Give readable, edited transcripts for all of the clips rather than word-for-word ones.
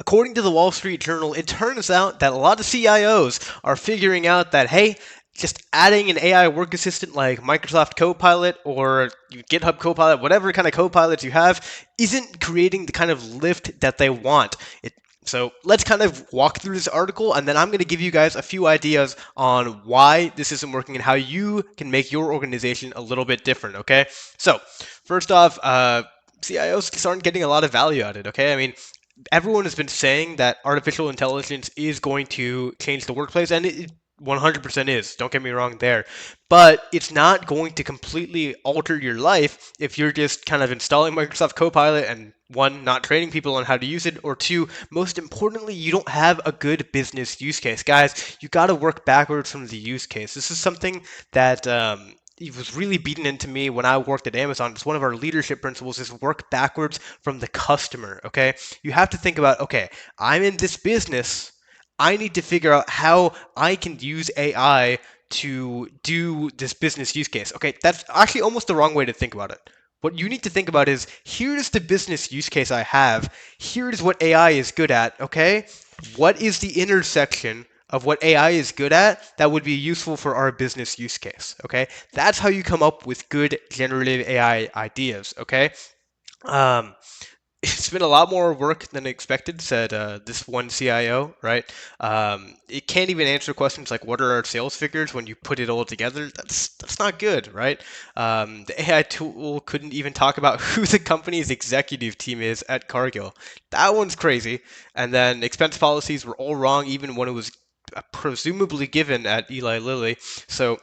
according to the Wall Street Journal, it turns out that a lot of CIOs are figuring out that, hey, just adding an AI work assistant like Microsoft Copilot or GitHub Copilot, whatever kind of copilots you have, isn't creating the kind of lift that they want. So let's kind of walk through this article, and then I'm going to give you guys a few ideas on why this isn't working and how you can make your organization a little bit different, okay? So first off, CIOs aren't getting a lot of value out of it, okay? I mean, everyone has been saying that artificial intelligence is going to change the workplace, and it 100% is. Don't get me wrong there. But it's not going to completely alter your life if you're just kind of installing Microsoft Copilot and one, not training people on how to use it, or two, most importantly, you don't have a good business use case. Guys, you got to work backwards from the use case. This is something that it was really beaten into me when I worked at Amazon. It's one of our leadership principles is work backwards from the customer, okay? You have to think about, okay, I'm in this business. I need to figure out how I can use AI to do this business use case. Okay, that's actually almost the wrong way to think about it. What you need to think about is, here's the business use case I have. Here's what AI is good at, okay? What is the intersection of what AI is good at that would be useful for our business use case, okay? That's how you come up with good generative AI ideas, okay? Um, it's been a lot more work than expected, said this one CIO, right? It can't even answer questions like what are our sales figures when you put it all together. That's not good, right? The AI tool couldn't even talk about who the company's executive team is at Cargill. That one's crazy. And then expense policies were all wrong, even when it was presumably given at Eli Lilly. So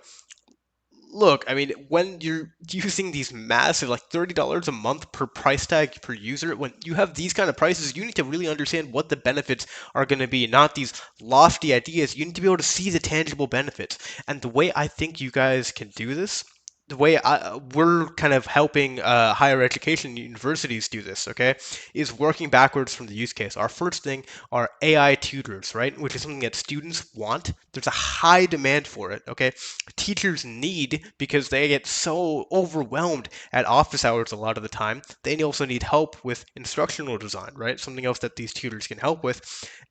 look, I mean, when you're using these massive, like $30 a month per price tag per user, when you have these kind of prices, you need to really understand what the benefits are going to be, not these lofty ideas. You need to be able to see the tangible benefits. And the way I think you guys can do this, the way we're kind of helping higher education universities do this, okay, is working backwards from the use case. Our first thing are AI tutors, right, which is something that students want. There's a high demand for it, okay? Teachers need because they get so overwhelmed at office hours a lot of the time. They also need help with instructional design, right? Something else that these tutors can help with.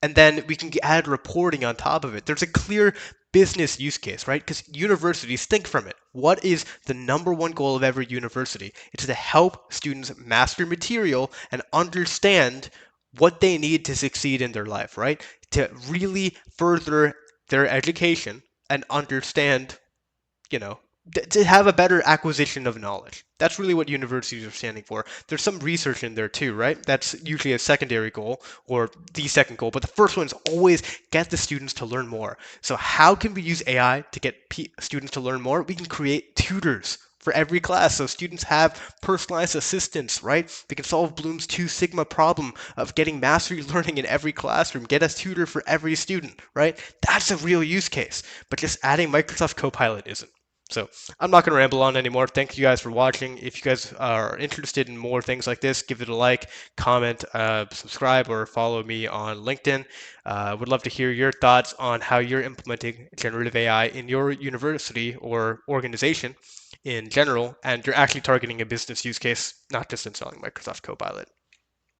And then we can add reporting on top of it. There's a clear business use case, right? Because universities think from it. What is the number one goal of every university? It's to help students master material and understand what they need to succeed in their life, right? To really further their education and understand, you know, to have a better acquisition of knowledge. That's really what universities are standing for. There's some research in there too, right? That's usually a secondary goal or the second goal, but the first one is always get the students to learn more. So how can we use AI to get students to learn more? We can create tutors for every class, so students have personalized assistants, right? They can solve Bloom's 2 sigma problem of getting mastery learning in every classroom, get a tutor for every student, right? That's a real use case, but just adding Microsoft Copilot isn't. So I'm not going to ramble on anymore. Thank you guys for watching. If you guys are interested in more things like this, give it a like, comment, subscribe, or follow me on LinkedIn. Would love to hear your thoughts on how you're implementing generative AI in your university or organization in general, and you're actually targeting a business use case, not just installing Microsoft Copilot.